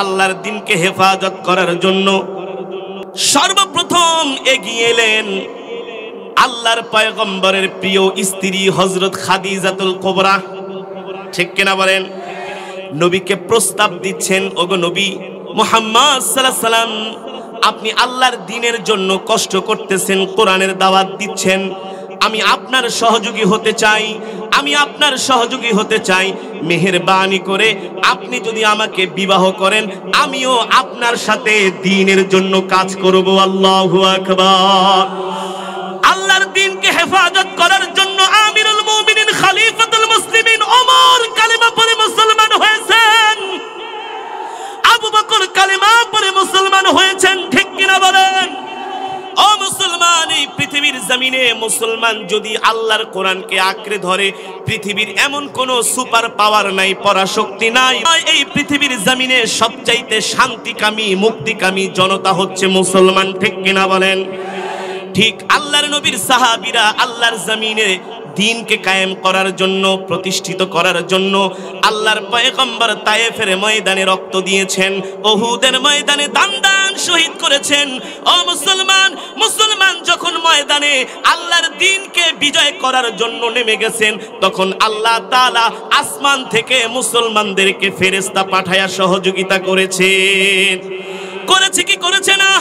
আল্লাহর দ্বীনকে হেফাজত করার জন্য সর্বপ্রথম এগিয়ে এলেন আল্লাহর পয়গম্বরের প্রিয় স্ত্রী হযরত খাদিজাতুল কুবরা। ঠিক কিনা বলেন? নবীকে প্রস্তাব দিচ্ছেন, ওগো নবী মুহাম্মদ সাল্লাল্লাহু আলাইহি সাল্লাম, আপনি আল্লাহর দ্বীনের জন্য কষ্ট করতেছেন, কোরআনের দাওয়াত দিচ্ছেন, আমি আপনার সহযোগী হতে চাই, আমি আপনার সহযোগী হতে চাই। মেহেরবানি করে আপনি যদি আমাকে বিবাহ করেন, আমিও আপনার সাথে দ্বীনের জন্য কাজ করব। আল্লাহু আকবার। আল্লাহর দ্বীনকে হেফাজত করার জন্য আমিরুল মুমিনিন খলিফাতুল মুসলিমিন ওমর কালিমা পড়ে মুসলমান হয়েছেন, আবু বকর কালিমা পড়ে মুসলমান হয়েছেন। ঠিক কিনা বলেন? ও মুসলমান, এই পৃথিবীর জমিনে মুসলমান যদি আল্লাহর কোরআনকে আঁকড়ে ধরে, পৃথিবীর এমন কোন সুপার পাওয়ার নাই, পরাশক্তি নাই। এই পৃথিবীর জমিনে সবচাইতে শান্তিকামী মুক্তিকামী জনতা হচ্ছে মুসলমান। ঠিক কিনা বলেন? ঠিক আল্লাহর নবীর সাহাবীরা আল্লাহর জমিনে দ্বীনকে কায়েম করার জন্য, প্রতিষ্ঠিত করার জন্য আল্লাহর পয়গম্বর তায়েফের ময়দানে রক্ত দিয়েছেন, উহুদের ময়দানে দান দান শহীদ করেছেন। ও মুসলমান, মুসলমান যখন ময়দানে আল্লাহর দ্বীনকে বিজয় করার জন্য নেমে গেছেন, তখন আল্লাহ তাআলা আসমান থেকে মুসলমানদেরকে ফেরেশতা পাঠায়া সহযোগিতা করেছেন। করেছে কি করেছে না?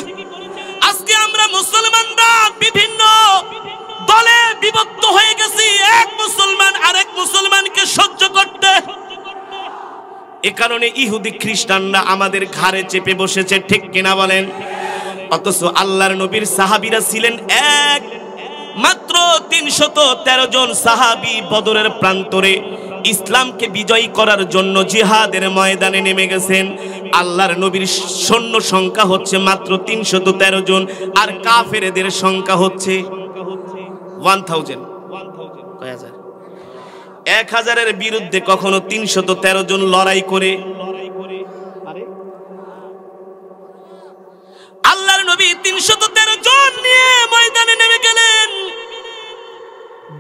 আজকে আমরা মুসলমানরা বিভিন্ন দলে বিভক্ত হয়ে গেছি, এক মুসলমান আরেক মুসলমানকে সহ্য করতে। এ কারণে ইহুদি খ্রিস্টানরা আমাদের ঘাড়ে চেপে বসেছে। ঠিক কিনা বলেন? অথচ আল্লাহর নবীর সাহাবীরা ছিলেন এক, মাত্র ৩১৩ জন সাহাবী বদরের প্রান্তরে ইসলামকে বিজয়ী করার জন্য জিহাদের ময়দানে নেমে গেছেন। আল্লাহর নবীর সৈন্য সংখ্যা হচ্ছে মাত্র ৩১৩ জন, আর কাফেরদের সংখ্যা হচ্ছে 1000। কয় হাজার? 1000-এর বিরুদ্ধে কখনো ৩১৩ জন লড়াই করে? আল্লাহর নবী ৩১৩ জন নিয়ে ময়দানে নেমে গেলেন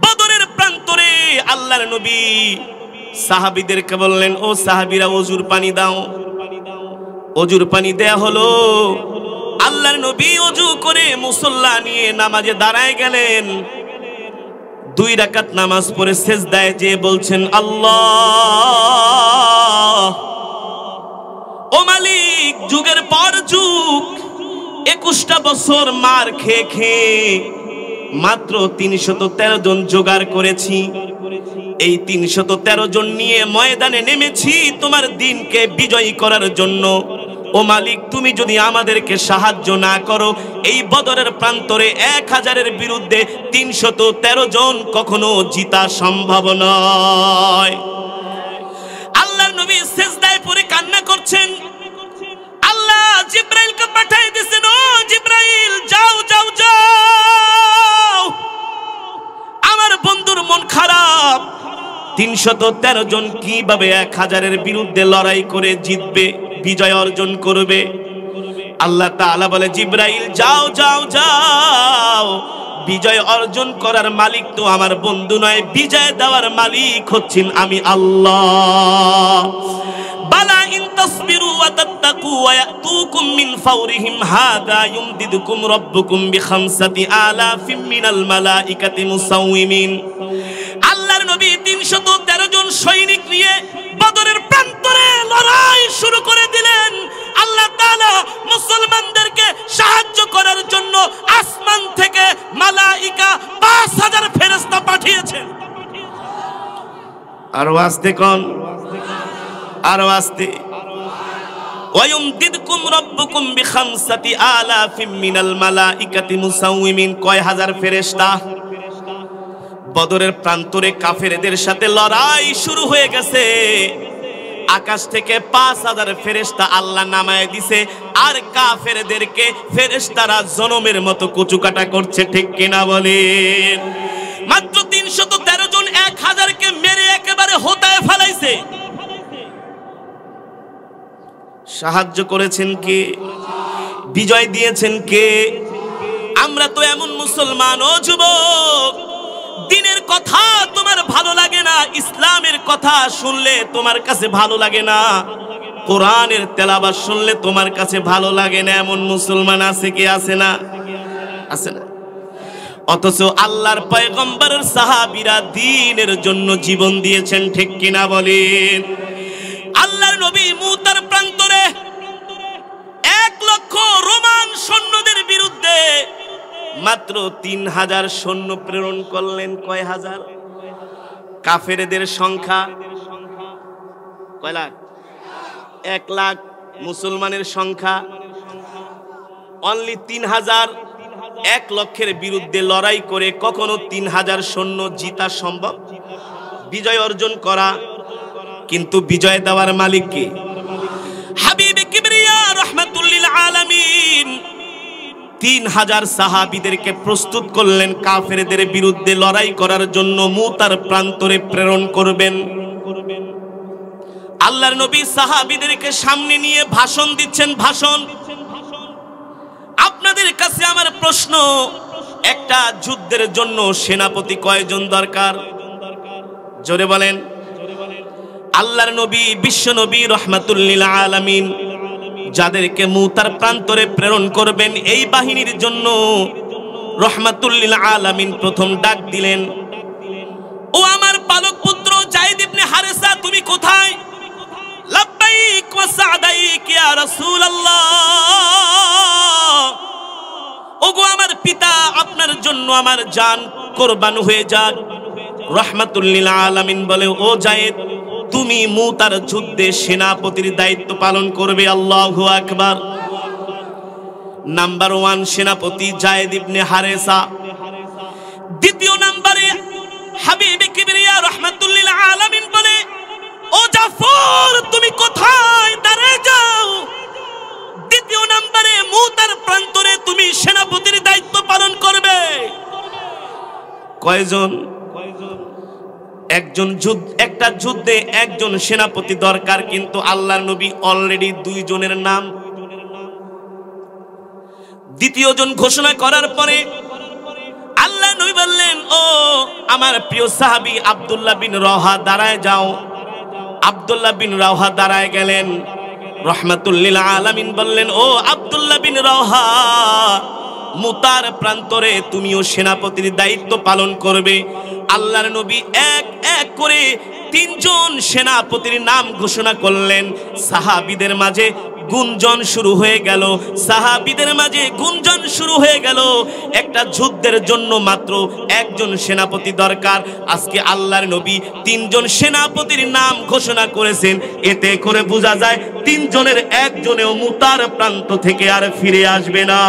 বদরের প্রান্তরে। আল্লাহর নবী সাহাবীদেরকে বললেন, ও সাহাবীরা ওযুর পানি দাও। ওযুর পানি দেয়া হলো। আল্লাহর নবী ওযু করে মুসল্লা নিয়ে নামাজে দাঁড়ায় গেলেন। 2 রাকাত নামাজ পড়ে সিজদায় যেয়ে বলছেন, আল্লাহ, ও মালিক, যুগের পর যুগ 21টা বছর মার খেয়ে খেয়ে মাত্র ৩১৩ জন জোগাড় করেছি। এই ৩১৩ জন নিয়ে ময়দানে নেমেছি তোমার দ্বীনকে বিজয়ী করার জন্য। ও মালিক, তুমি যদি আমাদেরকে সাহায্য না করো, এই বদরের প্রান্তরে 1000-এর বিরুদ্ধে ৩১৩ জন কখনো জিতা সম্ভব নয়। আল্লাহর নবী সিজদায় পড়ে কান্না করছেন। আল্লাহ জিবরাইলকে পাঠিয়ে দিয়েছেন, ও জিবরাইল, যাও যাও যাও, আমার বন্ধুর মন খারাপ। ৩১৩ জন কিভাবে 1000-এর বিরুদ্ধে লড়াই করে জিতবে, বিজয় অর্জন করবে? আল্লাহ তাআলা বলে, জিবরাইল, যাও যাও যাও, বিজয় অর্জন করার মালিক তো আমার বন্ধু নয়, বিজয় দেওয়ার মালিক হচ্ছেন আমি আল্লাহ। বালা ইন তাসবিরু ওয়া তাত্তাকু ওয়া ইয়াতুকুম মিন ফাওরিহিম হাদা ইউমদিদুকুম রাব্বুকুম বিখামসাতি আলাফিম মিনাল মালাইকাতি মুসাউমিমিন। আল্লাহর নবী ৩১৩ জন সৈনিক নিয়ে বদরের প্রান্তরে লড়াই শুরু করে দিলেন। আল্লাহ তাআলা মুসলমানদেরকে সাহায্য করার জন্য আসমান থেকে মালাইকা 5000 ফেরেশতা পাঠিয়েছেন। আর আস্তে কোন, আর আস্তে, ওয়ায়ুমদিদকুম রাব্বুকুম বিখামসাতি আলাফিম মিনাল মালাইকাতি মুসাউমিমিন। কয় হাজার ফেরেশতা। বদরের প্রান্তরে কাফেরদের সাথে লড়াই শুরু হয়ে গেছে। আকাশ থেকে 5000 ফেরেশতা আল্লাহ নামায় দিছে, আর কাফেরদেরকে ফেরেশতারা জনমের মতো কুচুকাটা করছে। ঠিক কিনা বলেন? মাত্র ৩১৩ জন 1000-কে মেরে একেবারে হোতায় ফেলাইছে। সাহায্য করেছেন কে? বিজয় দিয়েছেন কে? আমরা তো এমন মুসলমান, ও যুবক, দ্বীনের কথা তোমার ভালো লাগে না, ইসলামের কথা শুনলে তোমার কাছে ভালো লাগে না, কোরআনের তেলাওয়াত শুনলে তোমার কাছে ভালো লাগে না, এমন মুসলমান আছে কি আছে না? আছে না? অথচ আল্লাহর পয়গম্বরের সাহাবীরা দ্বীনের জন্য জীবন দিয়েছেন, ঠিক কিনা বলেন? আল্লাহর নবী মুতার প্রান্তরে 1 লক্ষ রোমান সৈন্যদের বিরুদ্ধে মাত্র 3000 সৈন্য প্রেরণ করলেন। কয় হাজার? কাফেরদের সংখ্যা কয় লাখ? 1 লাখ। মুসলমানের সংখ্যা অনলি 3000। 1 লক্ষের বিরুদ্ধে লড়াই করে কখনো 3000 সৈন্য জিতা সম্ভব, বিজয় অর্জন করা? কিন্তু বিজয় দেওয়ার মালিক কে? হাবিবে কিবরিয়া রাহমাতুল লিল আলামিন 3000 সাহাবীদেরকে প্রস্তুত করলেন কাফেরদের বিরুদ্ধে লড়াই করার জন্য, মুতার প্রান্তরে প্রেরণ করবেন। আল্লাহর নবী সাহাবীদেরকে সামনে নিয়ে ভাষণ দিচ্ছেন। ভাষণ। আপনাদের কাছে আমার প্রশ্ন, একটা যুদ্ধের জন্য সেনাপতি কয়জন দরকার? জোরে বলেন। আল্লাহর নবী বিশ্ব নবী রাহমাতুল লিল আলামিন যাদেরকে মুতার প্রান্তরে প্রেরণ করবেন, এই বাহিনীর জন্য রাহমাতুল লিল আলামিন প্রথম ডাক দিলেন, ও আমার পালক পুত্র যায়েদ ইবনে হারেসা, তুমি কোথায়? লাব্বাইক ওয়া সাদাইক ইয়া রাসূলুল্লাহ। ওগো আমার পিতা, আপনার জন্য আমার জান কুরবান হয়ে যাক। রাহমাতুল লিল আলামিন বলে, ও যায়েদ, তুমি মুতার যুদ্ধে সেনাপতির দায়িত্ব পালন করবে। আল্লাহু আকবার। নাম্বার 1 সেনাপতি যায়েদ ইবনে হারেসা। দ্বিতীয় নম্বরে হাবিবে কিবরিয়া রাহমাতুল লিল আলামিন বলে, ও জাফর, তুমি কোথায়? দাঁড়িয়ে যাও। দ্বিতীয় নম্বরে মুতার প্রান্তরে তুমি সেনাপতির দায়িত্ব পালন করবে। কয়জন? একটা যুদ্ধে একজন সেনাপতি দরকার, কিন্তু আল্লাহর নবী অলরেডি 2 জনের নাম। দ্বিতীয় জন ঘোষণা করার পরে আল্লাহ নবী বললেন, ও আমার প্রিয় সাহাবী আব্দুল্লাহ বিন রওহা, দাঁড়ায় যাও। আব্দুল্লাহ বিন রওহা দাঁড়ায় গেলেন। রাহমাতুল লিল আলামিন বললেন, ও আব্দুল্লাহ বিন রওহা, মুতার প্রান্তরে তুমিও সেনাপতির দায়িত্ব পালন করবে। আল্লাহর নবী এক এক করে 3 জন সেনাপতির নাম ঘোষণা করলেন। সাহাবীদের মাঝে গুঞ্জন শুরু হয়ে গেল। সাহাবীদের মাঝে গুঞ্জন শুরু হয়ে গেল। একটা যুদ্ধের জন্য মাত্র 1 জন সেনাপতি দরকার। আজকে আল্লাহর নবী 3 জন সেনাপতির নাম ঘোষণা করেছেন। এতে করে বোঝা যায় 3 জনের 1 জনেও মুতার প্রান্ত থেকে আর ফিরে আসবে না।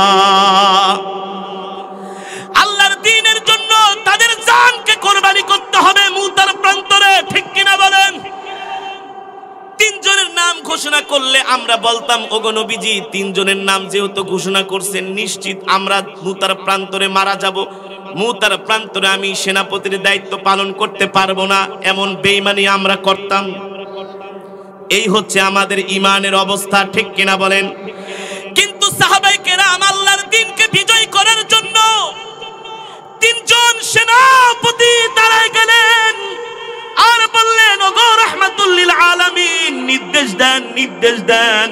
আল্লাহর দ্বীনের জন্য তাদের জানকে কোরবানি করতে হবে মুতার প্রান্তরে, ঠিক কিনা বলেন? 3 জনের নাম ঘোষণা করলে আমরা বলতাম, ওগো নবীজি, 3 জনের নাম যেহেতু ঘোষণা করছেন, নিশ্চিত আমরা মুতার প্রান্তরে মারা যাব। মুতার প্রান্তরে আমি সেনাপতির দায়িত্ব পালন করতে পারবো না, এমন বেঈমানি আমরা করতাম। এই হচ্ছে আমাদের ঈমানের অবস্থা, ঠিক কিনা বলেন? কিন্তু সাহাবায়ে কেরাম আল্লাহর দ্বীনকে বিজয় করার জন্য 3 জন সেনাপতি দাঁড়ায় গেলেন আর বললেন, ওগো রাহমাতুল লিল আলামিন, নির্দেশ দেন,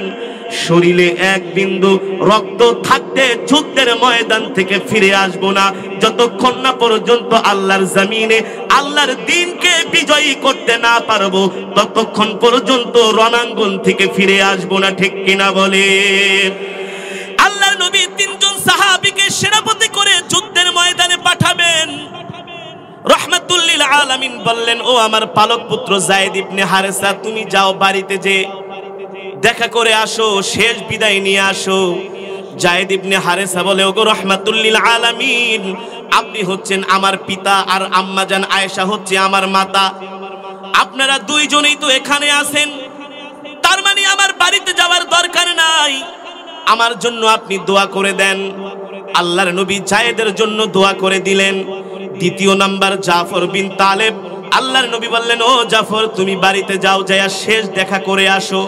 শরীরে 1 বিন্দু রক্ত থাকতে যুদ্ধের ময়দান থেকে ফিরে আসব না, যতক্ষণ না পর্যন্ত আল্লাহর জমিনে আল্লাহর দ্বীনকে বিজয়ী করতে না পারবো, ততক্ষণ পর্যন্ত রণাঙ্গন থেকে ফিরে আসব না, ঠিক কিনা বলেন? আল্লাহর নবী 3 জন সাহাবীকে সেনাপতি করে যুদ্ধের ময়দানে পাঠাবেন। রাহমাতুল লিল আলামিন বললেন, ও আমার পালক পুত্র যায়েদ ইবনে হারেসা, তুমি যাও বাড়িতে যে দেখা করে আসো, শেষ বিদায় নিয়ে আসো। যায়েদ ইবনে হারেসা বলে, ওগো রাহমাতুল লিল আলামিন, আপনি হচ্ছেন আমার পিতা আর আম্মাজান আয়েশা হচ্ছে আমার মাতা। আপনারা 2 জনেই তো এখানে আছেন, তার মানে আমার বাড়িতে যাওয়ার দরকার নাই। আমার জন্য আপনি দোয়া করে দেন। আল্লাহর নবী যায়েদের জন্য দোয়া করে দিলেন। দ্বিতীয় নাম্বার জাফর বিন তালেব, আল্লাহর নবী বললেন, ও জাফর, তুমি বাড়িতে যাও, যায়া শেষ দেখা করে আসো।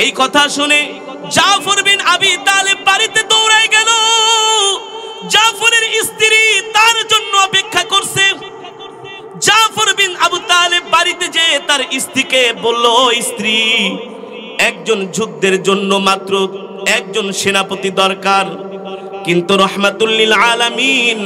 এই কথা শুনে জাফর বিন আবি তালেব বাড়িতে দৌড়ায় গেল। জাফরের স্ত্রী তার জন্য অপেক্ষা করছে। জাফর বিন আবু তালেব বাড়িতে যেয়ে তার স্ত্রীকে বলল, ও স্ত্রী, একজন যুদ্ধের জন্য মাত্র একজন সেনাপতি দরকার, কিন্তু রহমাতুল্লিল আলামিন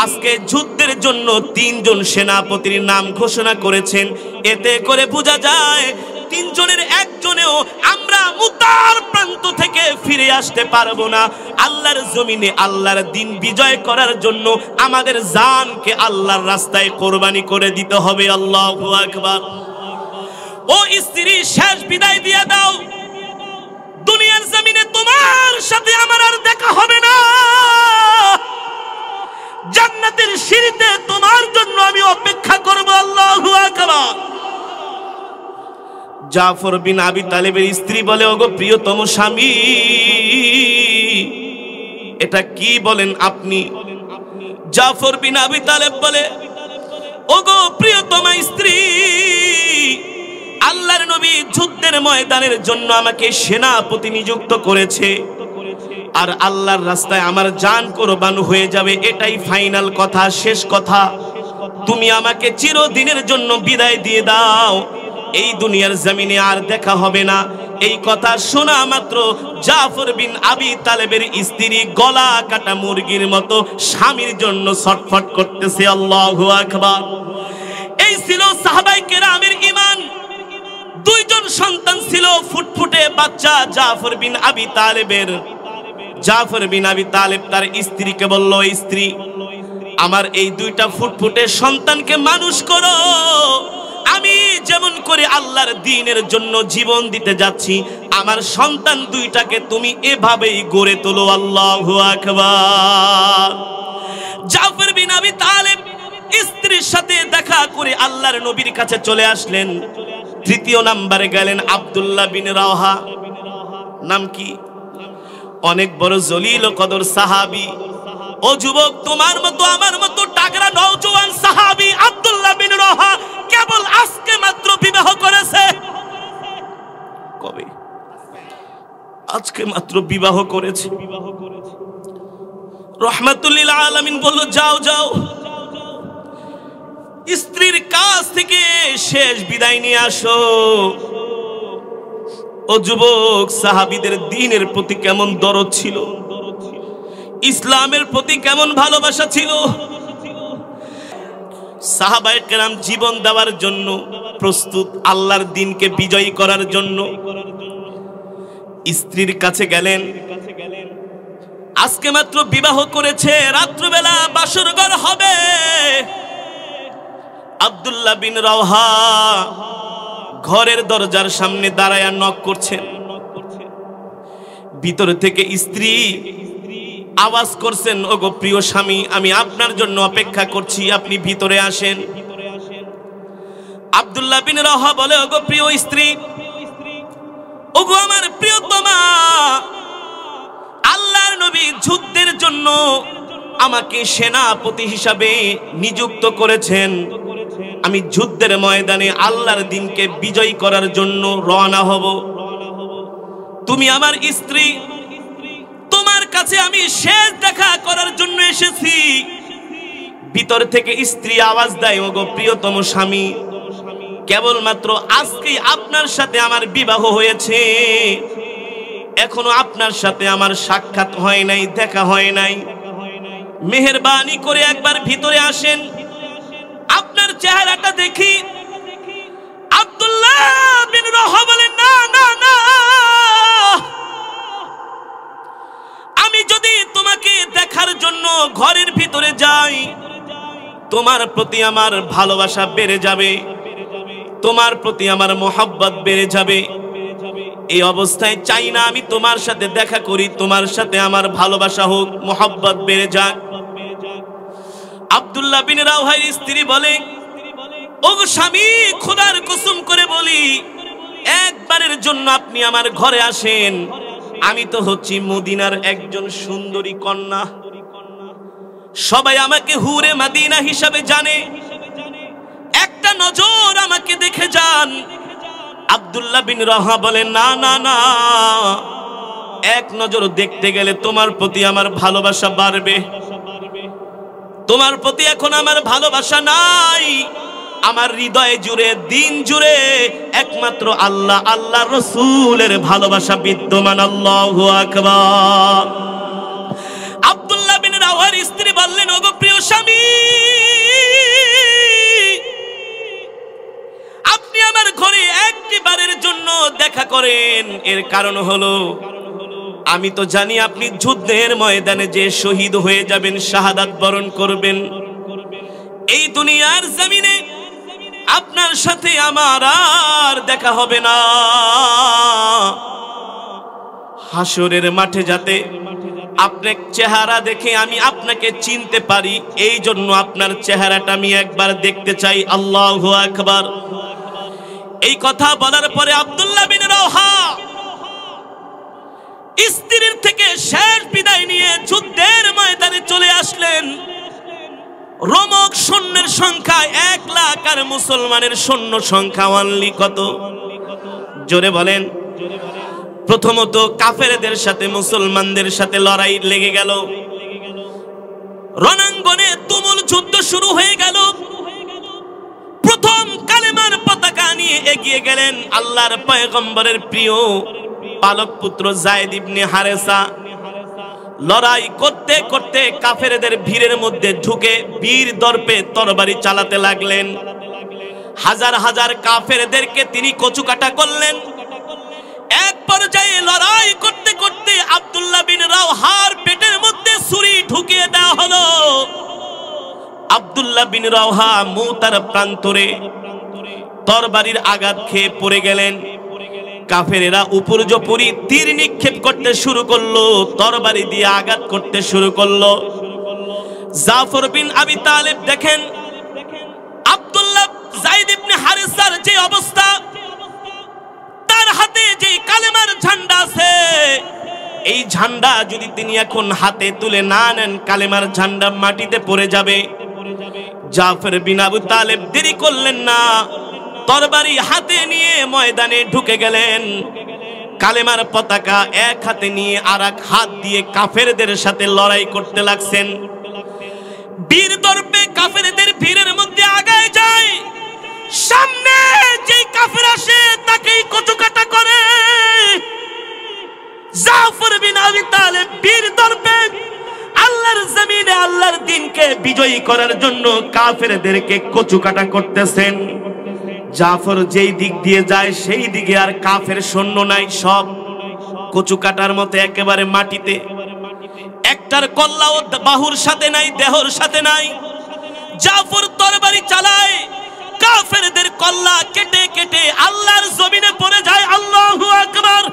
আজকে যুদ্ধের জন্য 3 জন সেনাপতির নাম ঘোষণা করেছেন। এতে করে বোঝা যায় 3 জনের একজনেও আমরা মুতার প্রান্ত থেকে ফিরে আসতে পারবো না। আল্লাহর জমিনে আল্লাহর দিন বিজয় করার জন্য আমাদের জানকে আল্লাহর রাস্তায় কোরবানি করে দিতে হবে। আল্লাহু আকবার। ও স্ত্রী, শেষ বিদায় দিয়ে দাও। দুনিয়ার জমিনে তোমার সাথে আমার আর দেখা হবে না। জান্নাতের সিঁড়িতে তোমার জন্য আমি অপেক্ষা করব। আল্লাহু আকবার। জাফর বিন আবি তালেবের স্ত্রী বলে, ওগো প্রিয়তম স্বামী, এটা কি বলেন আপনি? জাফর বিন আবি তালেব বলে, ওগো প্রিয়তমা স্ত্রী, আল্লাহর নবী যুদ্ধের ময়দানের জন্য আমাকে সেনাপতি নিযুক্ত করেছে, আর আল্লাহর রাস্তায় আমার জান কোরবান হয়ে যাবে, এটাই ফাইনাল কথা, শেষ কথা। তুমি আমাকে চিরদিনের জন্য বিদায় দিয়ে দাও, এই দুনিয়ার জমিনে আর দেখা হবে না। এই কথা শোনা মাত্র জাফর বিন আবি তালেবের স্ত্রী গলা কাটা মুরগির মতো স্বামীর জন্য ছটফট করতেছে। আল্লাহু আকবার। এই ছিল সাহাবায়ে কেরামের ঈমান। 2 জন সন্তান ছিল, ফুটফুটে বাচ্চা জাফর বিন আবি তালেবের। জাফর বিন আবি তালেব তার স্ত্রীকে বলল, স্ত্রী, আমার এই 2টা ফুটফুটে সন্তানকে মানুষ করো। আমি যেমন করে আল্লাহর দ্বীনের জন্য জীবন দিতে যাচ্ছি, আমার সন্তান 2টাকে তুমি এভাবেই গড়ে তোলো। আল্লাহু আকবার। জাফর বিন আবি তালেব স্ত্রীর সাথে দেখা করে আল্লাহর নবীর কাছে চলে আসলেন। 3য় নম্বরে গেলেন আব্দুল্লাহ বিন রাওহা। নাম কি? অনেক বড় জলিল ও কদর সাহাবী। ও যুবক, তোমার মতো আমার মতো টাকরা নওজোয়ান সাহাবী আব্দুল্লাহ বিন রাওহা কেবল আজকে মাত্র বিবাহ করেছে। কবে? আজকে মাত্র বিবাহ করেছে। রহমাতুল্লিল আলামিন বলল, যাও যাও, স্ত্রীর কাছ থেকে শেষ বিদায় নিয়ে আসো। ও যুবক, সাহাবীদের দ্বীনের প্রতি কেমন দরদ ছিল, ইসলামের প্রতি কেমন ভালোবাসা ছিল। সাহাবায়ে কেরাম জীবন দেওয়ার জন্য প্রস্তুত, আল্লাহর দ্বীনকে বিজয়ী করার জন্য। স্ত্রীর কাছে গেলেন, আজকে মাত্র বিবাহ করেছে, রাত্রিবেলা বাসর ঘর হবে। আব্দুল্লাহ বিন রাওহা ঘরের দরজার সামনে দাঁড়ায়া নক করছেন। ভিতর থেকে স্ত্রী আওয়াজ করছেন, ওগো প্রিয় স্বামী, আমি আপনার জন্য অপেক্ষা করছি, আপনি ভিতরে আসেন। আব্দুল্লাহ বিন রাওহা বলে, ওগো প্রিয় স্ত্রী, ওগো আমার প্রিয়তমা, আল্লাহর নবী যুদ্ধের জন্য আমাকে সেনাপতি হিসাবে নিযুক্ত করেছেন। আমি যুদ্ধের ময়দানে আল্লাহর দ্বীনকে বিজয়ী করার জন্য রওনা হব। তুমি আমার স্ত্রী, তোমার কাছে আমি শেষ দেখা করার জন্য এসেছি। ভিতর থেকে স্ত্রী আওয়াজ দেয়, ওগো প্রিয়তম স্বামী, কেবলমাত্র আজকেই আপনার সাথে আমার বিবাহ হয়েছে, এখনো আপনার সাথে আমার সাক্ষাৎ হয় নাই, দেখা হয় নাই। মেহেরবানি করে একবার ভিতরে আসেন, আপনার চেহারাটা দেখি। আব্দুল্লাহ বিন রাওহা বলেন, না না না, আমি যদি তোমাকে দেখার জন্য ঘরের ভিতরে যাই, তোমার প্রতি আমার ভালোবাসা বেড়ে যাবে, তোমার প্রতি আমার মোহাব্বত বেড়ে যাবে। এই অবস্থায় চাই না আমি তোমার সাথে দেখা করি, তোমার সাথে আমার ভালোবাসা হোক, মোহাব্বত বেড়ে যাক। আব্দুল্লাহ বিন রাওহার স্ত্রী বলে, ওগো স্বামী, খোদার কসম করে বলি, একবারের জন্য আপনি আমার ঘরে আসেন। আমি তো হচ্ছি মদিনার একজন সুন্দরী কন্যা, সবাই আমাকে হুরে মদিনা হিসাবে জানে, একটা নজর আমাকে দেখে যান। আব্দুল্লাহ বিন রাওহা বলেন, না না না, এক নজর দেখতে গেলে তোমার প্রতি আমার ভালোবাসা বাড়বে, তোমার প্রতি এখন আমার ভালোবাসা নাই। আমার হৃদয় জুড়ে দিন জুড়ে একমাত্র আল্লাহ আল্লাহ রাসূলের ভালোবাসা বিদ্যমান। আল্লাহু আকবার। আব্দুল্লাহ বিন রাওয়ার স্ত্রী বললেন, ওগো প্রিয় স্বামী, আপনি আমার ঘরে একটি বারের জন্য দেখা করেন। এর কারণ হলো আমি তো জানি আপনি যুদ্ধের ময়দানে যে শহীদ হয়ে যাবেন, শাহাদাত বরণ করবেন। এই দুনিয়ার জমিনে আপনার সাথে আমার আর দেখা হবে না। হাসরের মাঠে যাতে আপনার চেহারা দেখে আমি আপনাকে চিনতে পারি, এই জন্য আপনার চেহারাটা আমি একবার দেখতে চাই। আল্লাহু আকবার। এই কথা বলার পরে আব্দুল্লাহ বিন রাওহা স্ত্রীর থেকে শেষ বিদায় নিয়ে যুদ্ধের ময়দানে চলে আসলেন। রোমক সৈন্যের সংখ্যা 1 লাখ, আর মুসলমানের সৈন্য সংখ্যা অনলি কত? জোরে বলেন। প্রথমত কাফেরদের সাথে মুসলমানদের সাথে লড়াই লেগে গেল। রণাঙ্গনে তুমুল যুদ্ধ শুরু হয়ে গেল। প্রথম কালেমার পতাকা নিয়ে এগিয়ে গেলেন আল্লাহর পয়গম্বরের প্রিয় পালক পুত্র যায়েদ ইবনে হারেসা। লড়াই করতে করতে কাফেরদের ভিড়ের মধ্যে ঢুকে বীর দর্পে তরবারি চালাতে লাগলেন। হাজার হাজার কাফেরদেরকে তিনি কচুকাটা করলেন। এক পর্যায়ে লড়াই করতে করতে আব্দুল্লাহ বিন রাওহার পেটের মধ্যে ছুরি ঢুকিয়ে দেওয়া হলো। আব্দুল্লাহ বিন রাওহা মুতার প্রান্তরে তরবারির আঘাত খেয়ে পড়ে গেলেন। কাফেরেরা উপর্যুপরি তীর নিক্ষেপ করতে শুরু করলো, তরবারি দিয়ে আঘাত করতে শুরু করলো। জাফর বিন আবি তালেব দেখেন আব্দুল্লাহ যায়েদ ইবনে হারেসার যে অবস্থা, তার হাতে যে কালেমার ঝান্ডা আছে, এই ঝান্ডা যদি তিনি এখন হাতে তুলে না নেন, কালেমার ঝান্ডা মাটিতে পড়ে যাবে। জাফর বিন আবি তালেব দেরি করলেন না, তরবারি হাতে নিয়ে ময়দানে ঢুকে গেলেন। কালেমার পতাকা এক হাতে নিয়ে আর এক হাত দিয়ে কাফেরদের সাথে লড়াই করতে লাগছেন। বীর দর্পে কাফেরদের ভিড়ের মধ্যে আগায় যায়। সামনে যে কাফের আসে তাকেই কচুকাটা করে। জাফর বিন আবি তালেব বীর দর্পে আল্লাহর জমিনে আল্লাহর দ্বীনকে বিজয়ী করার জন্য কাফেরদেরকে কচুকাটা করতেছেন। জাফর যেই দিক দিয়ে যায় সেই দিকে আর কাফের সৈন্য নাই, সব কচুকাটার মতো একেবারে মাটিতে। একটার কল্লাও বাহুর সাথে নাই, দেহর সাথে নাই। জাফর তরবারি চালায়, কাফেরদের কল্লা কেটে কেটে আল্লাহর জমিনে পড়ে যায়। আল্লাহু আকবার।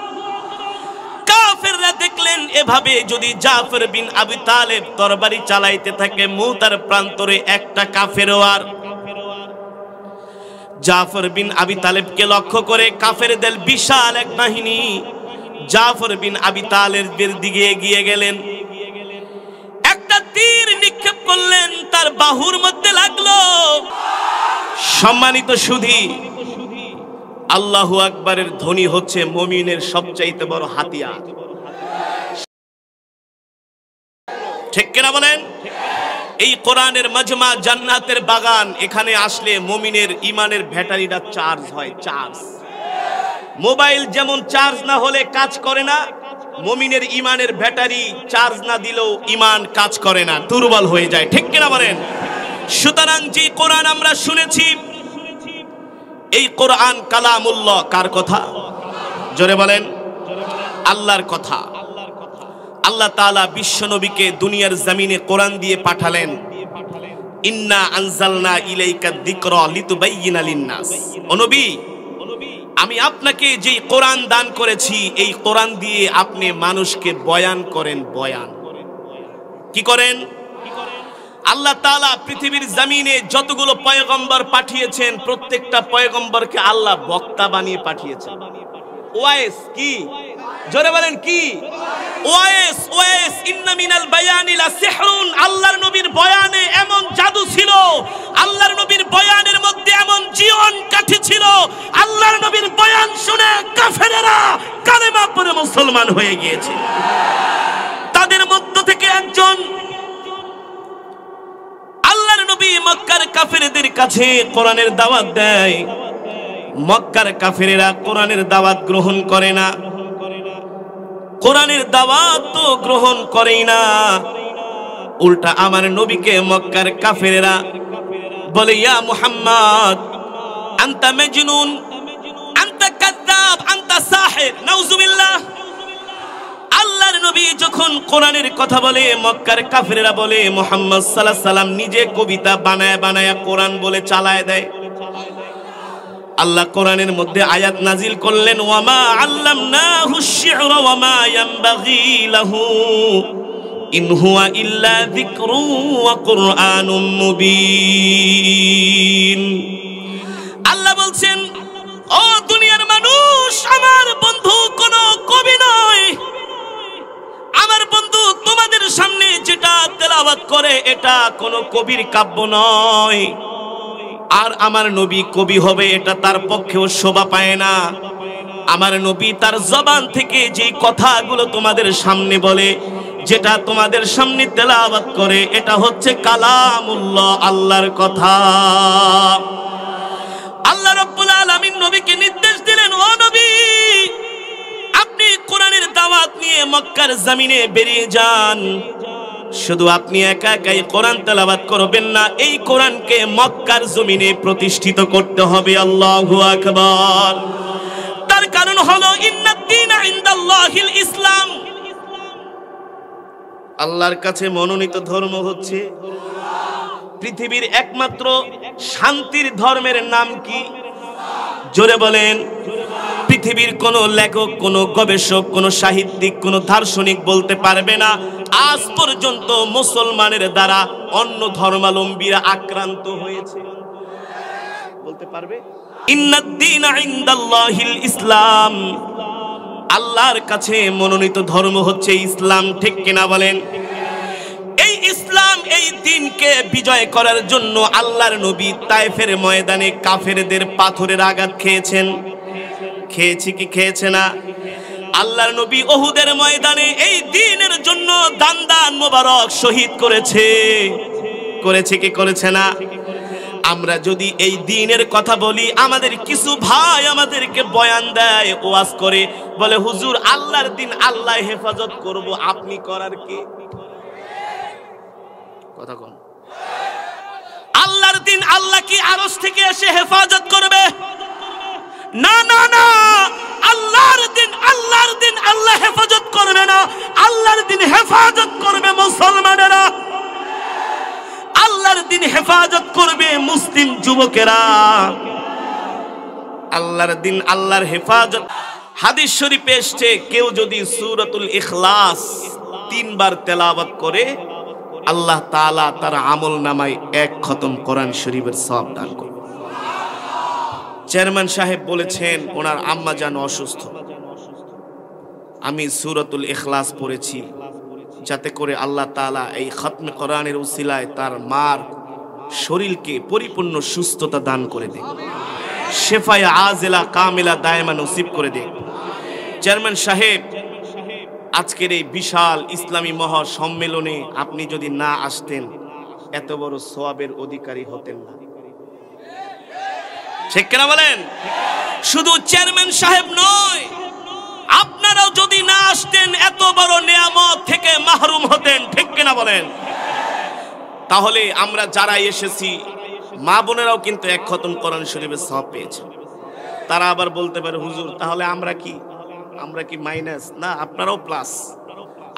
কাফেররা দেখলেন এভাবে যদি জাফর বিন আবি তালেব তরবারি চালাইতে থাকে, মুতার প্রান্তরে একটা কাফেরও আর। জাফর বিন আবি তালেবকে লক্ষ্য করে কাফেরদের বিশাল এক বাহিনী জাফর বিন আবি তালেবের দিকে এগিয়ে গেলেন। একটা তীর নিক্ষেপ করলেন, তার বাহুর মধ্যে লাগলো। সম্মানিত সুধী, আল্লাহু আকবারের ধ্বনি হচ্ছে মুমিনের সবচাইতে বড় হাতিয়ার। ঠিক কিনা বলেন? এই কোরআনের মাজমা, জান্নাতের বাগান, এখানে আসলে মুমিনের ইমানের ব্যাটারিটা চার্জ হয়। চার্জ, মোবাইল যেমন চার্জ না হলে কাজ করে না, মুমিনের ইমানের ব্যাটারি চার্জ না দিলেও ইমান কাজ করে না, দুর্বল হয়ে যায়। ঠিক কিনা বলেন? সুতরাং যে কোরআন আমরা শুনেছি, এই কোরআন কালামুল্লাহ। কার কথা? জোরে বলেন। আল্লাহর কথা। আল্লাহ তাআলা বিশ্ব নবীকে দুনিয়ার জমিনে কোরআন দিয়ে পাঠালেন। ইন্না আনজালনা ইলাইকা যিকরা লিতুবাইয়িনা লিন-নাস। ও নবী, আমি আপনাকে যে কোরআন দান করেছি, এই কোরআন দিয়ে আপনি মানুষকে বয়ান করেন। বয়ান কি করেন? আল্লাহ তাআলা পৃথিবীর জমিনে যতগুলো পয়গম্বর পাঠিয়েছেন, প্রত্যেকটা পয়গম্বরকে আল্লাহ বক্তা বানিয়ে পাঠিয়েছেন। ওয়াইস কি? জোরে বলেন কি? ওয়াইস। ওয়াইস ইন্না মিনাল বায়ানি লা সিহরুন। আল্লাহর নবীর বয়ানে এমন জাদু ছিল, আল্লাহর নবীর বয়ানের মধ্যে এমন জীবন কাঠি ছিল, আল্লাহর নবীর বয়ান শুনে কাফেরেরা কালেমা পড়ে মুসলমান হয়ে গিয়েছে। তাদের মধ্য থেকে একজন আল্লাহর নবী মক্কার কাফেরদের কাছে কোরআনের দাওয়াত দেয়, মক্কার কাফেরেরা কোরআনের দাওয়াত গ্রহণ করে না, কোরআনের দাওয়াত তো গ্রহণ করেই না। উল্টা আমার নবীকে মক্কার কাফেরেরা বলে, ইয়া মুহাম্মদ আনতা মাজনুন, আনতা কাযযাব, আনতা সাহির, নাউযুবিল্লাহ। আল্লাহর নবী যখন কোরআনের কথা বলে, মক্কার কাফেরেরা বলে মুহাম্মদ সাল্লাল্লাহু আলাইহি সাল্লাম নিজে কবিতা বানায় বানায় কোরআন বলে চালায় দেয়। আল্লাহ কোরআনের মধ্যে আয়াত নাজিল করলেন, ওয়ামা আল্লামনাহু আশ-শি'রা ওয়ামা ইয়ানবাগী লাহু ইন হুয়া ইল্লা যিকরুন ওয়া কুরআনুম মুবিন। আল্লাহ বলছেন, ও দুনিয়ার মানুষ, আমার বন্ধু কোনো কবি নয়, আমার বন্ধু তোমাদের সামনে যেটা তেলাওয়াত করে এটা কোনো কবির কাব্য নয়। আর আমার নবী কবি হবে এটা তার পক্ষেও শোভা পায় না। আমার নবী তার জবান থেকে যে কথাগুলো তোমাদের সামনে বলে, যেটা তোমাদের সামনে তেলাওয়াত করে, এটা হচ্ছে কালামুল্লাহ, আল্লাহর কথা। আল্লাহ রাব্বুল আলামিন নবীকে নির্দেশ দিলেন, ও নবী আপনি কোরআনের দাওয়াত নিয়ে মক্কার জমিনে বেরিয়ে যান। শুধু আপনি একা একাই কোরআন তেলাওয়াত করবেন না, এই কোরআনকে মক্কার জমিনে প্রতিষ্ঠিত করতে হবে। আল্লাহু আকবার। তার কারণ হলো ইন্নাদ-দীনা ইনদাল্লাহিল ইসলাম, আল্লাহর কাছে মনোনীত ধর্ম হচ্ছে পৃথিবীর একমাত্র শান্তির ধর্মের নাম কি? জোরে বলেন। পৃথিবীর কোন লেখক, কোন গবেষক, কোন সাহিত্যিক, কোন দার্শনিক বলতে পারবে না আজ পর্যন্ত মুসলমানের দ্বারা অন্য ধর্মাবলম্বীরা আক্রান্ত হয়েছে। বলতে পারবে? ইন্নাদ-দীনা ইনদাল্লাহিল ইসলাম, আল্লাহর কাছে মনোনীত ধর্ম হচ্ছে ইসলাম। ঠিক কিনা বলেন? এই ইসলাম, এই দ্বীনকে বিজয় করার জন্য আল্লাহর নবী তায়েফের ময়দানে কাফেরদের পাথরের আঘাত খেয়েছেন। খেয়েছে কি খেয়েছে না? আল্লাহর নবী উহুদের ময়দানে এই দ্বীনের জন্য দান মোবারক শহীদ করেছে। করেছে কি করেছে না? আমরা যদি এই দ্বীনের কথা বলি, আমাদের কিছু ভাই আমাদেরকে বয়ান দেয়, ওয়াজ করে, বলে হুজুর আল্লাহর দ্বীন আল্লাহ হেফাজত করব, আপনি করার কি? কথা কোন? আল্লাহর দ্বীন আল্লাহ কি আরশ থেকে এসে হেফাজত করবে? না না না, আল্লাহর দ্বীন আল্লাহ হেফাজত করবে না, আল্লাহর দ্বীন হেফাজত করবে মুসলমানেরা, আল্লাহর দ্বীন হেফাজত করবে মুসলিম যুবকেরা। আল্লাহর দ্বীন আল্লাহর হেফাজত। হাদিস শরীফে এসেছে, কেউ যদি সূরাতুল ইখলাস 3 বার তেলাওয়াত করে, আল্লাহ তাআলা তার আমল নামায় 1 খতম কোরআন শরীফের সওয়াব দান করবে। চেয়ারম্যান সাহেব বলেছেন ওনার আম্মা জান অসুস্থ, আমি সূরাতুল ইখলাস পড়েছি যাতে করে আল্লাহ তাআলা এই খতমে কোরআনের উসিলায় তার মার শরীরকে পরিপূর্ণ সুস্থতা দান করে দেন, শেফায়ে আজিলা কামিলা দায়মা নসিব করে দেন। চেয়ারম্যান সাহেব, আজকের এই বিশাল ইসলামী মহা সম্মেলনে আপনি যদি না আসতেন, এত বড় সওয়াবের অধিকারী হতেন না। ঠিক কিনা বলেন? শুধু চেয়ারম্যান সাহেব নয়, আপনারাও যদি না আসতেন এত বড় নিয়ামত থেকে মাহরুম হতেন। ঠিক কিনা বলেন? তাহলে আমরা যারা এসেছি, মা বোনেরাও কিন্তু 1 খতম কোরআন শরীফের সওয়াব পেয়েছে। তারা আবার বলতে পারে হুজুর তাহলে আমরা কি মাইনাস? না, আপনারাও প্লাস,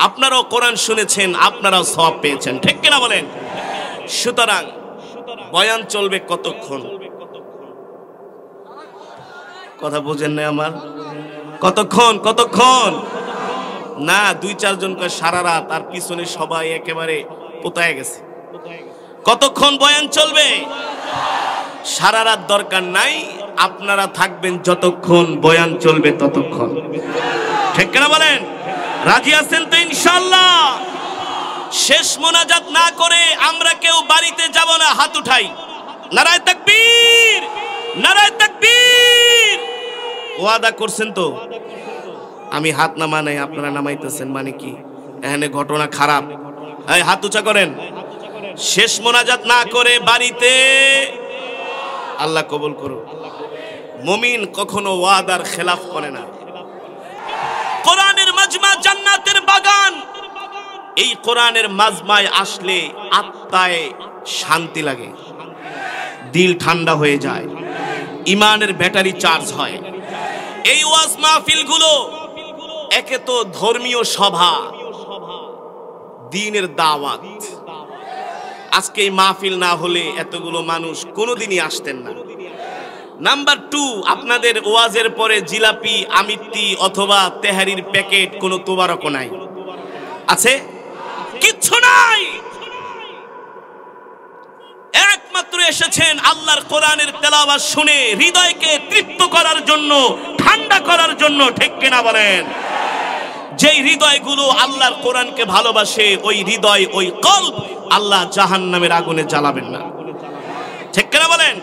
আপনারাও কোরআন শুনেছেন, আপনারাও সওয়াব পেয়েছেন। ঠিক কিনা বলেন? সুতরাং বয়ান চলবে কতক্ষণ? কথা বুঝেন না আমার? কতক্ষণ? না, 2-4 জন কয় সারা রাত, আর পিছনে সবাই একেবারে পোতায় গেছে। কতক্ষণ বয়ান চলবে? সারা রাত দরকার নাই, আপনারা থাকবেন যতক্ষণ বয়ান চলবে ততক্ষণ। ঠিক কিনা বলেন? রাজি আছেন তো ইনশাআল্লাহ? শেষ মোনাজাত না করে আমরা কেউ বাড়িতে যাব না। হাত উঠাই, নারায়ে তাকবীর, নারায়ে তাকবীর। ওয়াদা করছেন তো? আমি হাত নামা নাই, আপনারা নামাইতেছেন, মানে কি এখানে ঘটনা খারাপ? এই হাত উঁচা করেন। শেষ মোনাজাত না করে বাড়িতে আল্লাহ কবুল করুন। মুমিন কখনো ওয়াদার খেলাফ করে না। কোরআনের মাজমা জান্নাতের বাগান। এই কোরআনের মাজমায় আসলে আত্মায় শান্তি লাগে, দিল ঠান্ডা হয়ে যায়, ইমানের ব্যাটারি চার্জ হয়। এই ওয়াজ মাহফিলগুলো একে তো ধর্মীয় সভা, দ্বীনের দাওয়াত। আজকে এই মাহফিল না হলে এতগুলো মানুষ কোনোদিনই আসতেন না। নাম্বার 2, আপনাদের ওয়াজের পরে জিলাপি, আমিত্তি অথবা তেহারির প্যাকেট কোনো তোবারকও নাই, আছে? কিচ্ছু নাই। একমাত্র এসেছেন আল্লাহর কোরআনের তেলাওয়াত শুনে হৃদয়কে তৃপ্ত করার জন্য, ঠান্ডা করার জন্য। ঠিক কিনা বলেন? যেই হৃদয়গুলো আল্লাহর কোরআনকে ভালোবাসে, ওই হৃদয়, ওই কল্ব আল্লাহ জাহান্নামের আগুনে জ্বালাবেন না। ঠিক কিনা বলেন?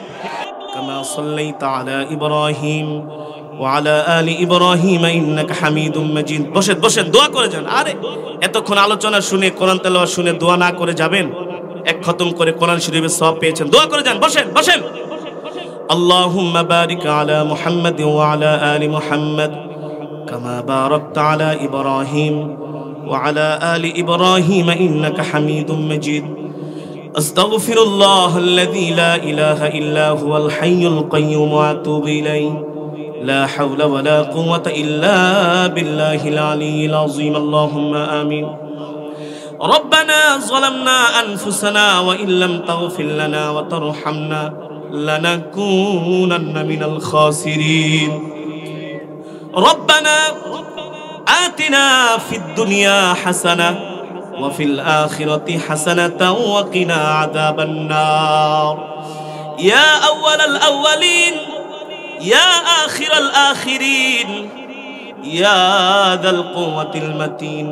কামা সাল্লাইতা আলা ইব্রাহিম ওয়া আলা আলি ইব্রাহিম ইন্নাকা হামিদুম মাজিদ। বসেন বসেন, দোয়া করে যান। আরে এতক্ষণ আলোচনা শুনে, কোরআন তেলাওয়াত শুনে দোয়া না করে যাবেন? এক খতম করে কোরআন শরীফের সওয়াব পেয়েছেন, দোয়া করে যান। বসেন বসেন। আল্লাহুম্মা বারিক আলা মুহাম্মাদ ওয়া আলা আলি মুহাম্মাদ কামা বারাকতা আলা ইব্রাহিম ওয়া আলা আলি ইব্রাহিম ইন্নাকা হামিদুম মাজিদ। আস্তাগফিরুল্লাহাল্লাযী লা ইলাহা ইল্লা হুয়াল হাইয়ুল কাইয়্যুম ওয়া আতুবু ইলাইহি লা হাওলা ওয়া লা কুওয়াতা ইল্লা বিল্লাহিল আলিয়্যিল আযীম। আল্লাহুম্মা আমিন। ربنا ظلمنا أنفسنا وإن لم تغفر لنا وترحمنا لنكونن من الخاسرين. ربنا آتنا في الدنيا حسنة وفي الآخرة حسنة وقنا عذاب النار. يا أول الأولين يا آخر الآخرين يا ذا القوة المتين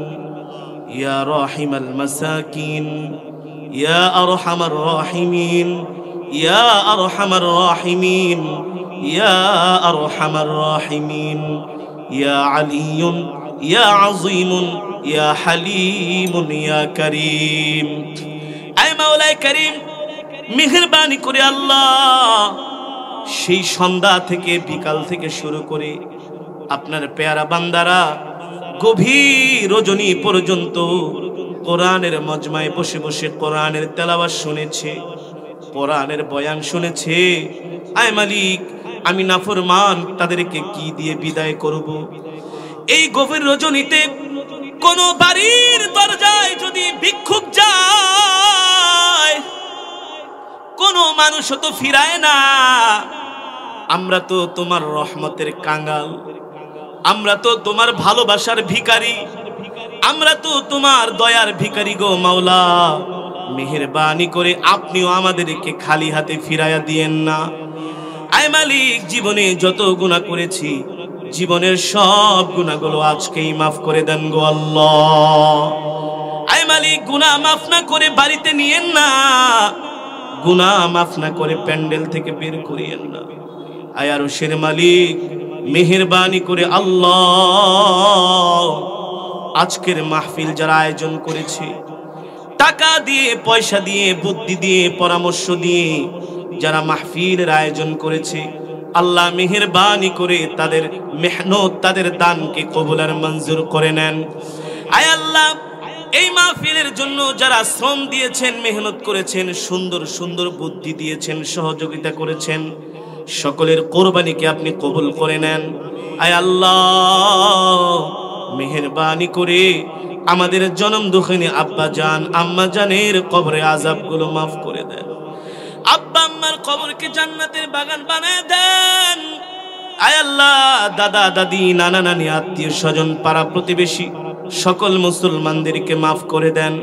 يا راحم المساكين يا أرحم الراحمين يا أرحم الراحمين يا أرحم الراحمين يا علي يا عظيم يا حليم يا كريم. أي مولاي كريم মেহেরবানি করে আল্লাহ, সেই সন্ধ্যা থেকে বিকাল থেকে শুরু করে আপনার পেয়ারা বান্দারা গভীর রজনী পর্যন্ত কোরআনের মজমায় বসে বসে কোরআনের তেলাওয়াত শুনেছে, কোরআনের বয়ান শুনেছে। আয় মালিক, আমি নাফরমান, তাদেরকে কি দিয়ে বিদায় করব? এই গভীর রজনীতে কোন বাড়ির দরজায় যদি ভিক্ষুক যায়, কোন মানুষ তো ফিরায় না। আমরা তো তোমার রহমতের কাঙ্গাল, আমরা তো তোমার ভালোবাসার ভিখারি, আমরা তো তোমার দয়ার ভিখারি গো মাওলা। মেহেরবানি করে আপনিও আমাদেরকে খালি হাতে ফিরাইয়া দিয়েন না। আয় মালিক, জীবনে যত গুনাহ করেছি, জীবনের সব গুনাহগুলো আজকেই মাফ করে দেন গো আল্লাহ। আয় মালিক, গুনাহ মাফ না করে বাড়িতে নিয়েন না, গুনাহ মাফ না করে প্যান্ডেল থেকে বের করিয়েন না। আয় আরশের মালিক, মেহেরবানি করে আল্লাহ, আজকের মাহফিল যারা আয়োজন করেছে, টাকা দিয়ে, পয়সা দিয়ে, বুদ্ধি দিয়ে, পরামর্শ দিয়ে যারা মাহফিলের আয়োজন করেছে, আল্লাহ মেহেরবানি করে তাদের মেহনত, তাদের দানকে কবুল আর মঞ্জুর করে নেন। আয় আল্লাহ, এই মাহফিলের জন্য যারা শ্রম দিয়েছেন, মেহনত করেছেন, সুন্দর সুন্দর বুদ্ধি দিয়েছেন, সহযোগিতা করেছেন, সকলের কোরবানিকে আপনি কবুল করে নেন। আয় আল্লাহ, মেহেরবানি করে আমাদের জনম দুঃখিনী আব্বা জান, আম্মা জানের কবরে আযাবগুলো মাফ করে দেন। আব্বা আম্মার কবরকে জান্নাতের বাগান বানায় দেন। আয় আল্লাহ, দাদা দাদি, নানা নানি, আত্মীয় স্বজন, পাড়া প্রতিবেশী সকল মুসলমানদেরকে মাফ করে দেন।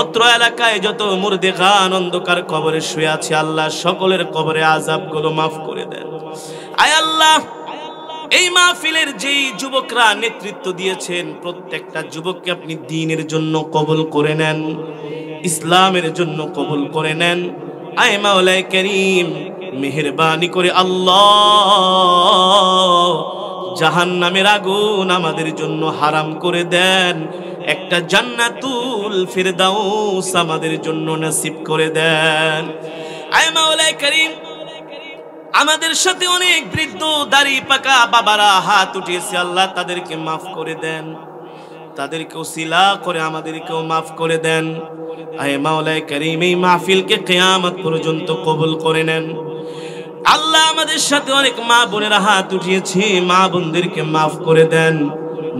অত্র এলাকায় যত মুর্দে গান অন্ধকার কবরে শুয়ে আছে, আল্লাহ সকলের কবরে আযাবগুলো মাফ করে দেন। আয় আল্লাহ, এই মাহফিলের যেই যুবকরা নেতৃত্ব দিয়েছেন, প্রত্যেকটা যুবককে আপনি দ্বীনের জন্য কবুল করে নেন, ইসলামের জন্য কবুল করে নেন। আয় মাওলায়ে কারীম, মেহেরবানি করে আল্লাহ, জাহান্নামের আগুন আমাদের জন্য হারাম করে দেন, একটা জান্নাতুল ফিরদাউস আমাদের জন্য নসিব করে দেন। আয় মাওলায়ে কারীম, আমাদের সাথে অনেক বৃদ্ধ দাড়ি পাকা বাবারা হাত উঠিয়েছে, আল্লাহ তাদেরকে মাফ করে দেন, তাদেরকে ওসিলা করে আমাদেরকেও মাফ করে দেন। আয় মাওলায়ে কারীম, এই মাহফিলকে কিয়ামত পর্যন্ত কবুল করে নেন। আল্লাহ আমাদের সাথে অনেক মা বোনেরা হাত উঠিয়েছে, মা বোনদেরকে মাফ করে দেন,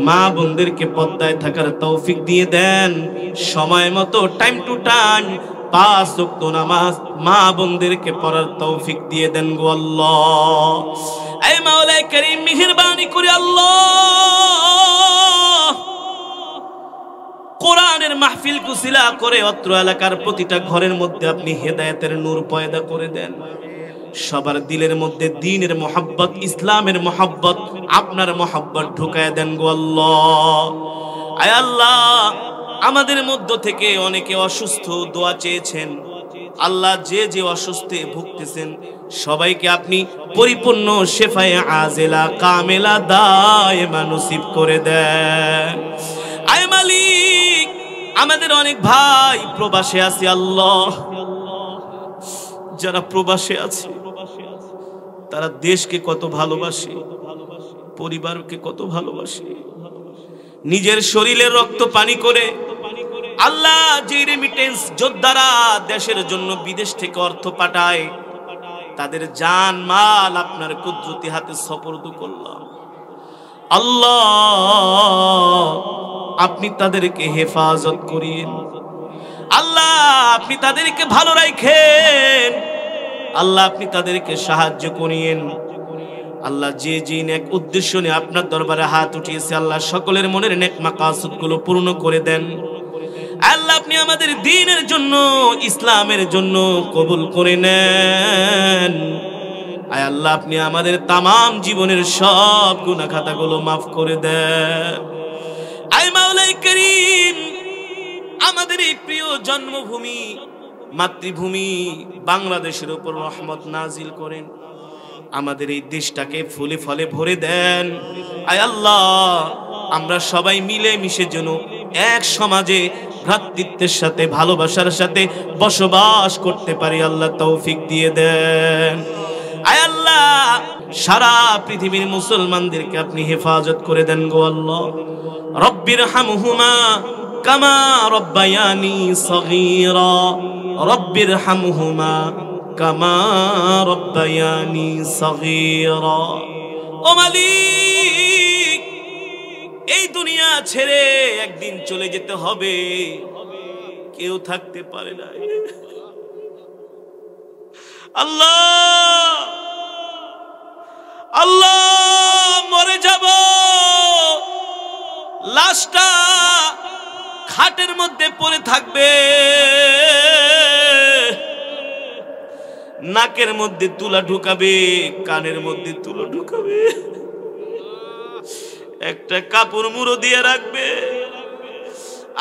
মা বোনদেরকে পর্দায় থাকার তৌফিক দিয়ে দেন, সময় মতো টাইম টু টাইম 5 ওয়াক্ত নামাজ মা বোনদেরকে পড়ার তৌফিক দিয়ে দেন গো আল্লাহ। এই মাওলায়ে কারীম, মেহেরবানি করে আল্লাহ কোরআনের মাহফিল কুশিলা করে অত্র এলাকার প্রতিটা ঘরের মধ্যে আপনি হেদায়েতের নূর পয়দা করে দেন, সবার দিলের মধ্যে দ্বীনের মোহাব্বত, ইসলামের মোহাব্বত, আপনার মোহাব্বত ঢুকায় দেন গো আল্লাহ। আয় আল্লাহ, আমাদের মধ্য থেকে অনেকে অসুস্থ, দোয়া চেয়েছেন, আল্লাহ যে যে অসুস্থে ভুগতেছেন সবাইকে আপনি পরিপূর্ণ শেফায়ে আজেলা কামেলা দায়েমা নসিব করে দেন। আয় মালিক, আমাদের অনেক ভাই প্রবাসে আছে, আল্লাহ যারা প্রবাসে আছে তারা দেশকে কত ভালোবাসে, পরিবারকে কত ভালোবাসে, নিজের শরীরের রক্ত পানি করে আল্লাহ যে রেমিটেন্স যোদ্ধারা দেশের জন্য বিদেশ থেকে অর্থ পাঠায়, তাদের জান মাল আপনার কুদরতি হাতে সুপর্দ করলাম। আল্লাহ আপনি তাদেরকে হেফাজত করিয়েন, আল্লাহ আপনি তাদেরকে ভালো রাখেন, আল্লাহ আপনি তাদেরকে সাহায্য করিয়েন। আল্লাহ যে যে নেক উদ্দেশ্য নিয়ে আপনার দরবারে হাত উঠিয়েছে, আল্লাহ সকলের মনের নেক মাকাসুদগুলো পূর্ণ করে দেন। আল্লাহ আপনি আমাদের দ্বীনের জন্য, ইসলামের জন্য কবুল করে নেন। আয় আল্লাহ, আপনি আমাদের তামাম জীবনের সব গুনাহ খাতাগুলো মাফ করে দেন। আয় মাওলায়ে কারীম, আমাদের এই প্রিয় জন্মভূমি মাতৃভূমি বাংলাদেশের উপর রহমত নাজিল করেন, আমাদের এই দেশটাকে ফুলে ফলে ভরে দেন। আয় আল্লাহ, আমরা সবাই মিলে মিশে যেন এক সমাজে ভ্রাতৃত্বের সাথে ভালোবাসার সাথে বসবাস করতে পারি, আল্লাহ তৌফিক দিয়ে দেন। আয় আল্লাহ, সারা পৃথিবীর মুসলমানদেরকে আপনি হেফাজত করে দেন গো আল্লাহ। রব্বির হামহুমা কামা রব্বায়ানি সগীরা, রব্বির হামহুমা কামা রব্বায়ানি সগীরা। ও মালিক, এই দুনিয়া ছেড়ে একদিন চলে যেতে হবে, কেউ থাকতে পারে না। আল্লাহ আল্লাহ, মরে যাব, লাশটা খাটের মধ্যে পড়ে থাকবে, নাকের মধ্যে তুলা ঢুকাবে, কানের মধ্যে তুলো ঢুকাবে, একটা কাপড় মুড়ো দিয়ে রাখবে,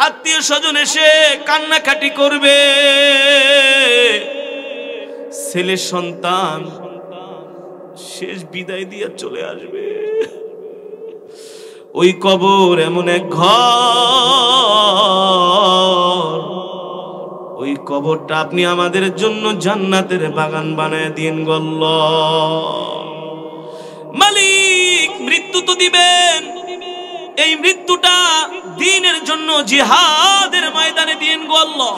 আত্মীয় স্বজন এসে কান্নাকাটি করবে, ছেলে সন্তান শেষ বিদায় দিয়ে চলে আসবে। ওই কবর এমন এক ঘর, ওই কবরটা আপনি আমাদের জন্য জান্নাতের বাগান বানায় দিন গো আল্লাহ। মালিক, মৃত্যু তো দিবেন, এই মৃত্যুটা দ্বীনের জন্য জিহাদের ময়দানে দিন গো আল্লাহ।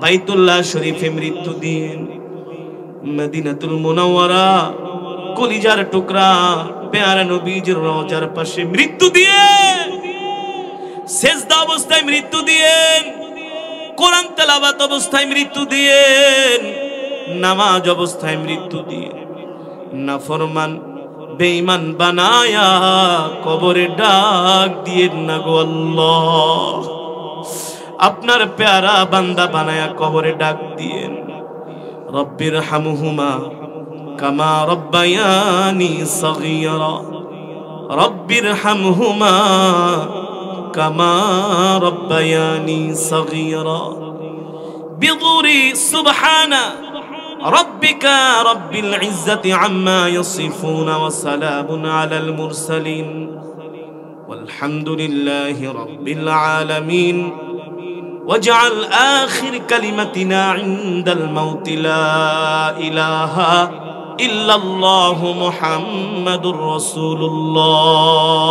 বাইতুল্লাহ শরীফে মৃত্যু দিন, মদিনাতুল মুনাওয়ারা কলিজার টুকরা পেয়ারা নবীজির রওজার পাশে মৃত্যু দিয়ে, সেজদা অবস্থায় মৃত্যু দিয়েন, কোরআন তেলাওয়াত অবস্থায় মৃত্যু দিয়েন, নামাজ অবস্থায় মৃত্যু দিয়ে নাফরমান বেঈমান বানায়া কবরে ডাক দিয়েন না গো আল্লাহ। আপনার প্যারা বান্দা বানায়া কবরে ডাক দিয়েন, রব্বির হামহুমা কামা রব্বায়ানি সগীরা, রব্বির হামহুমা কামা রব্বায়ানি সগীরা। বিদুরি সুবহানা রাব্বিকা রাব্বিল ইজ্জাতি আম্মা ইয়াসিফুন ওয়া সালামুন আলাল মুরসালিন ওয়ালহামদুলিল্লাহি রাব্বিল আলামিন واجعل آخر كلمتنا عند الموت لا إله إلا الله محمد رسول الله